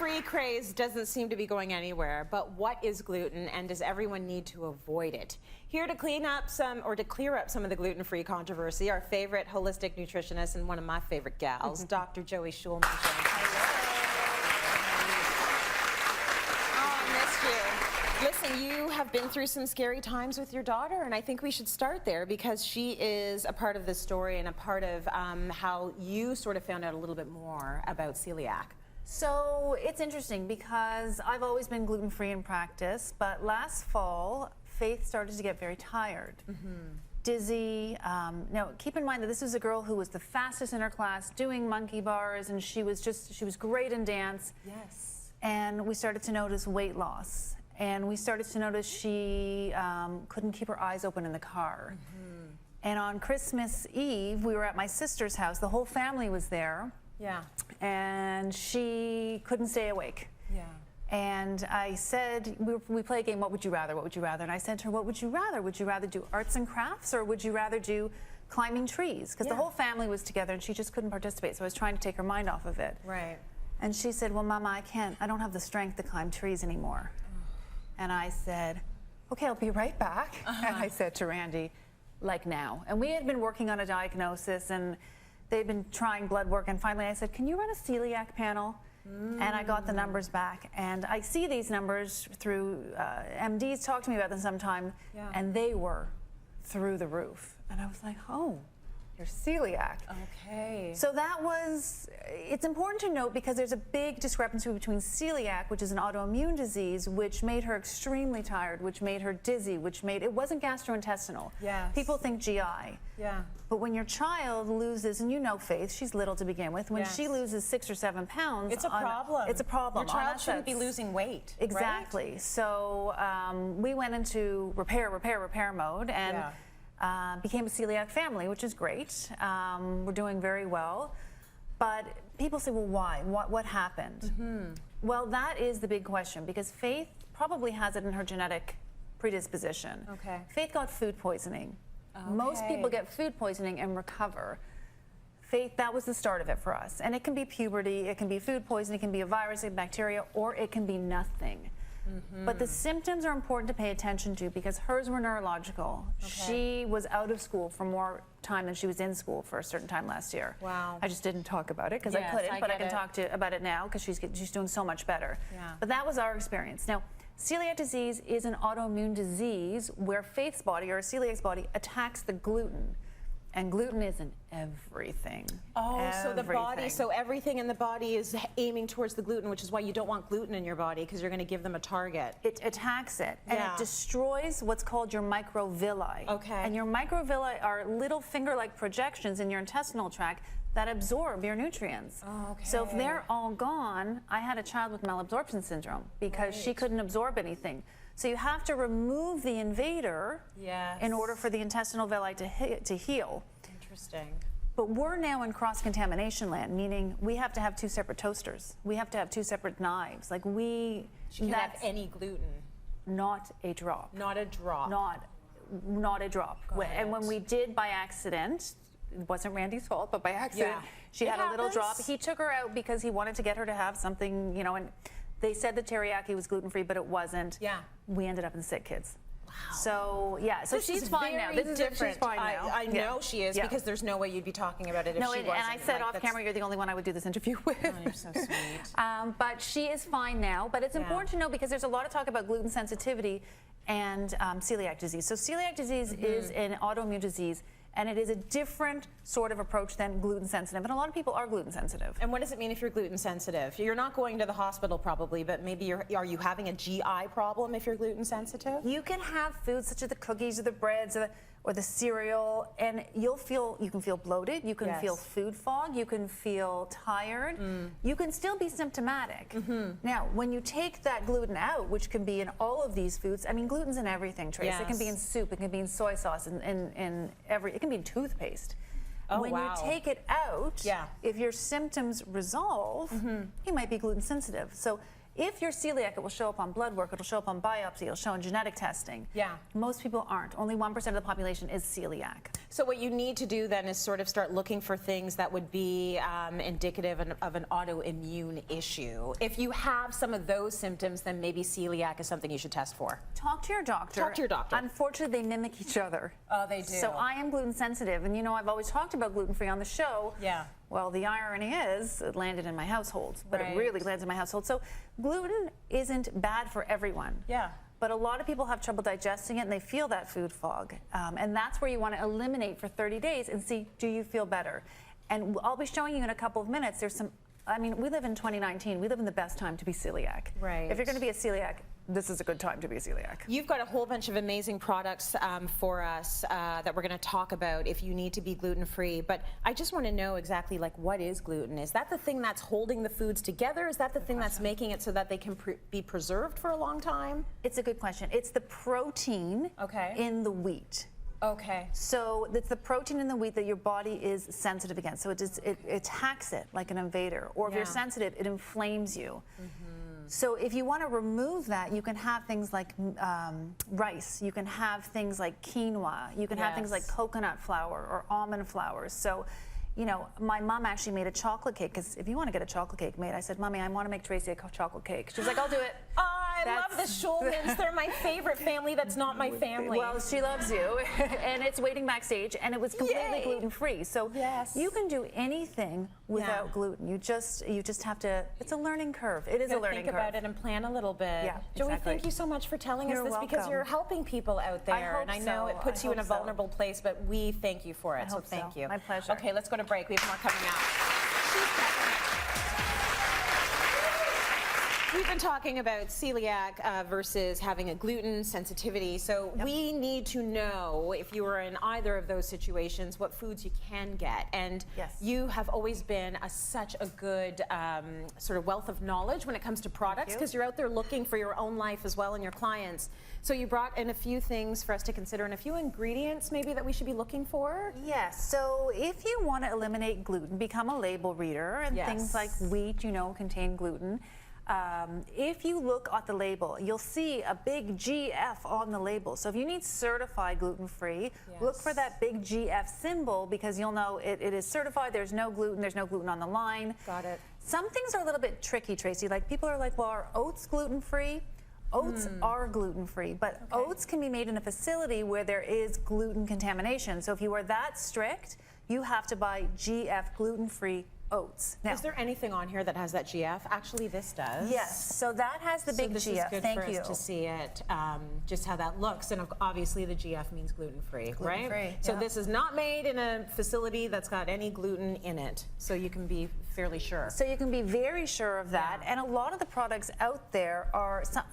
gluten-free craze doesn't seem to be going anywhere, but what is gluten and does everyone need to avoid it? Here to clear up some of the gluten-free controversy, our favorite holistic nutritionist and one of my favorite gals, Dr. Joey Shulman. Listen, you have been through some scary times with your daughter, and I think we should start there because she is a part of the story and a part of how you sort of found out a little bit more about celiac. So it's interesting because I've always been gluten-free in practice, but last fall, Faith started to get very tired, dizzy. Now, keep in mind that this was a girl who was the fastest in her class, doing monkey bars, and she was great in dance. Yes. And we started to notice weight loss. And we started to notice she couldn't keep her eyes open in the car. And on Christmas Eve, we were at my sister's house. The whole family was there. Yeah. And she couldn't stay awake. Yeah. And I said, we play a game, what would you rather, what would you rather? And I said to her, what would you rather? Would you rather do arts and crafts or would you rather do climbing trees? Because the whole family was together and she just couldn't participate. So I was trying to take her mind off of it. Right. And she said, well, Mama, I don't have the strength to climb trees anymore. And I said, okay, I'll be right back. And I said to Randy, like now. And we had been working on a diagnosis and they'd been trying blood work. And finally I said, can you run a celiac panel? And I got the numbers back. And I see these numbers through, MDs talk to me about them sometime. And they were through the roof. And I was like, oh, you're celiac. Okay. So that was, it's important to note because there's a big discrepancy between celiac, which is an autoimmune disease, which made her extremely tired, which made her dizzy, it wasn't gastrointestinal. Yes. People think GI. Yeah. But when your child loses, and you know Faith, she's little to begin with, when she loses 6 or 7 pounds. It's a problem. It's a problem. Your child shouldn't be losing weight. Exactly. Right? So we went into repair mode and became a celiac family, which is great. We're doing very well. But people say, well, why? What happened? Well, that is the big question because Faith probably has it in her genetic predisposition. Okay. Faith got food poisoning. Okay. Most people get food poisoning and recover. Faith, that was the start of it for us. And it can be puberty, it can be food poisoning, it can be a virus, a bacteria, or it can be nothing. But the symptoms are important to pay attention to because hers were neurological. She was out of school for more time than she was in school for a certain time last year. Wow. I just didn't talk about it because I couldn't, but I can talk about it now because she's doing so much better. But that was our experience. Now, celiac disease is an autoimmune disease where Faith's body or celiac's body attacks the gluten. And gluten is in everything. Oh, so everything in the body is aiming towards the gluten, which is why you don't want gluten in your body because you're going to give them a target. It attacks it, and it destroys what's called your microvilli. Okay. And your microvilli are little finger-like projections in your intestinal tract that absorb your nutrients. Oh, okay. So if they're all gone, I had a child with malabsorption syndrome because she couldn't absorb anything. So you have to remove the invader in order for the intestinal villi to heal. Interesting. But we're now in cross-contamination land, meaning we have to have 2 separate toasters. We have to have 2 separate knives. Like She can't have any gluten. Not a drop. Not a drop. Not a drop. And when we did by accident, it wasn't Randy's fault, but by accident, she had a little drop. He took her out because he wanted to get her to have something, and they said the teriyaki was gluten-free, but it wasn't. Yeah. We ended up in sick kids. Wow. So, so she's fine now. This is different. She's fine now. I know she is because there's no way you'd be talking about it if she wasn't. And I said off camera, you're the only one I would do this interview with. Oh, you're so sweet. But she is fine now. But it's important to know because there's a lot of talk about gluten sensitivity and celiac disease. So celiac disease is an autoimmune disease. And it is a different sort of approach than gluten sensitive. And a lot of people are gluten sensitive. And what does it mean if you're gluten sensitive? You're not going to the hospital probably, but maybe are you having a GI problem if you're gluten sensitive? You can have foods such as the cookies or the breads or the cereal, and you can feel bloated, you can feel food fog, you can feel tired, you can still be symptomatic. Now, when you take that gluten out, which can be in all of these foods, I mean, gluten's in everything, Trace. It can be in soup, it can be in soy sauce, it can be in toothpaste. When you take it out, if your symptoms resolve, you might be gluten sensitive. So if you're celiac, it will show up on blood work, it'll show up on biopsy, it'll show in genetic testing. Yeah. Most people aren't. Only 1% of the population is celiac. So what you need to do then is sort of start looking for things that would be indicative of an autoimmune issue. If you have some of those symptoms, then maybe celiac is something you should test for. Talk to your doctor. Talk to your doctor. Unfortunately, they mimic each other. Oh, they do. So I am gluten sensitive, and you know I've always talked about gluten-free on the show. Yeah. Well, the irony is it landed in my household, but Right. it really lands in my household. So gluten isn't bad for everyone. Yeah. But a lot of people have trouble digesting it, and they feel that food fog. And that's where you want to eliminate for 30 days and see, do you feel better? And I'll be showing you in a couple of minutes, there's some, I mean, we live in 2019. We live in the best time to be celiac. Right. If you're going to be a celiac, this is a good time to be a celiac. You've got a whole bunch of amazing products for us that we're going to talk about if you need to be gluten-free. But I just want to know exactly, like, what is gluten? Is that the thing that's holding the foods together? Is that the thing that's making it so that they can be preserved for a long time? It's a good question. It's the protein in the wheat. Okay. So it's the protein in the wheat that your body is sensitive against. So it attacks it like an invader. Or if you're sensitive, it inflames you. So if you want to remove that, you can have things like rice. You can have things like quinoa. You can have things like coconut flour or almond flour. So, you know, my mom actually made a chocolate cake, because if you want to get a chocolate cake made, I said, Mommy, I want to make Tracy a chocolate cake. She was like, I'll do it. I love the Shulmans. They're my favorite family that's not my family. Well, she loves you. And it's waiting backstage, and it was completely gluten-free. So you can do anything without gluten. You just have to, it's a learning curve. It is a learning curve. Think about it and plan a little bit. Yeah, Joey, exactly. thank you so much for telling us this, because you're helping people out there. And I know it puts you in a vulnerable place, but we thank you for it. So thank you. My pleasure. Okay, let's go to break. We have more coming up. We've been talking about celiac versus having a gluten sensitivity. So we need to know, if you are in either of those situations, what foods you can get. And you have always been such a good sort of wealth of knowledge when it comes to products, because you're out there looking for your own life as well and your clients. So you brought in a few things for us to consider and a few ingredients maybe that we should be looking for. Yes, so if you want to eliminate gluten, become a label reader, and things like wheat, you know, contain gluten. If you look at the label, you'll see a big GF on the label. So if you need certified gluten-free, look for that big GF symbol, because you'll know it is certified. There's no gluten on the line. Got it. Some things are a little bit tricky, Tracy. Like, people are like, well, are oats gluten-free? Oats are gluten-free, but oats can be made in a facility where there is gluten contamination. So if you are that strict, you have to buy GF gluten-free oats. Now, is there anything on here that has that GF? Actually, this does. Yes, so that has the big this GF. Is good Thank for you. us to see it, just how that looks, and obviously the GF means gluten-free, right? Gluten-free, So this is not made in a facility that's got any gluten in it, so you can be fairly sure. So you can be very sure of that, and a lot of the products out there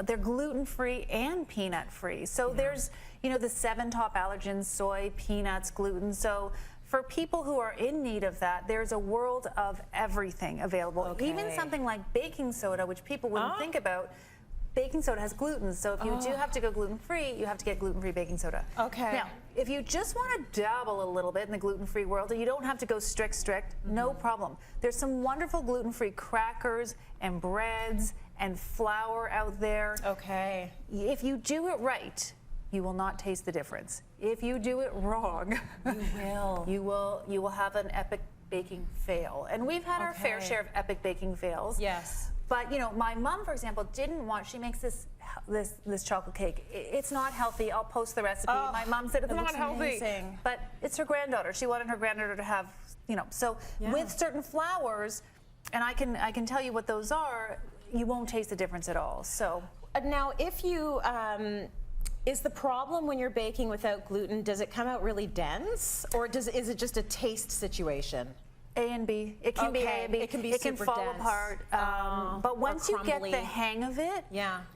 they're gluten-free and peanut-free. So there's, you know, the 7 top allergens: soy, peanuts, gluten. So for people who are in need of that, there's a world of everything available. Even something like baking soda, which people wouldn't think about. Baking soda has gluten, so if you do have to go gluten-free, you have to get gluten-free baking soda. Now, if you just want to dabble a little bit in the gluten-free world, and you don't have to go strict, no problem. There's some wonderful gluten-free crackers and breads and flour out there. If you do it right, you will not taste the difference. If you do it wrong, you will have an epic baking fail. And we've had our fair share of epic baking fails. Yes. But, you know, my mom, for example, she makes this chocolate cake. It's not healthy. I'll post the recipe. My mom said it's not healthy. But it's her granddaughter. She wanted her granddaughter to have, you know, so with certain flours, and I can tell you what those are, you won't taste the difference at all. So now, if you is the problem when you're baking without gluten, does it come out really dense, or is it just a taste situation? A and B. It can be A and B. It can be it can fall dense. apart. But once you get the hang of it,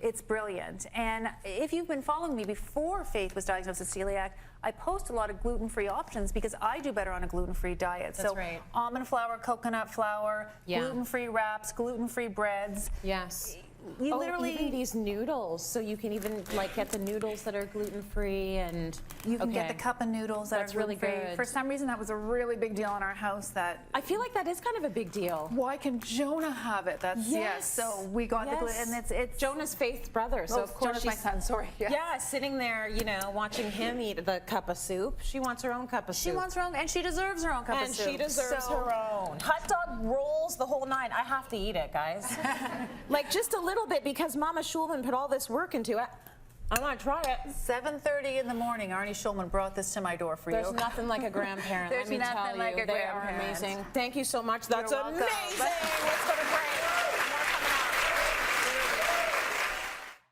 it's brilliant. And if you've been following me before Faith was diagnosed with celiac, I post a lot of gluten-free options because I do better on a gluten-free diet. That's right. Almond flour, coconut flour, gluten-free wraps, gluten-free breads. Yes. you literally even these noodles, so you can even like get the noodles that are gluten-free, and you can get the cup of noodles that That's are really gluten-free. good. For some reason, that was a really big deal in our house. That I feel like that is kind of a big deal. why can Jonah have it? That's Yes. So we got the gluten, and it's Jonah's Faith's brother, so oh, of course Jonah's my she's son. Sorry. yeah, sitting there, you know, watching him eat the cup of soup. She wants her own cup of soup. She wants her own, and she deserves her own cup of And soup. she deserves So- her own. Hot dog rolls, the whole nine. I have to eat it, guys. Like just a little bit because Mama Shulman put all this work into it. I want to try it. 7:30 in the morning, Arnie Shulman brought this to my door for There's you. nothing like a grandparent. There's Let me nothing tell like you, a they are grandparent. amazing. Thank you so much. That's welcome. amazing. Let's go to break.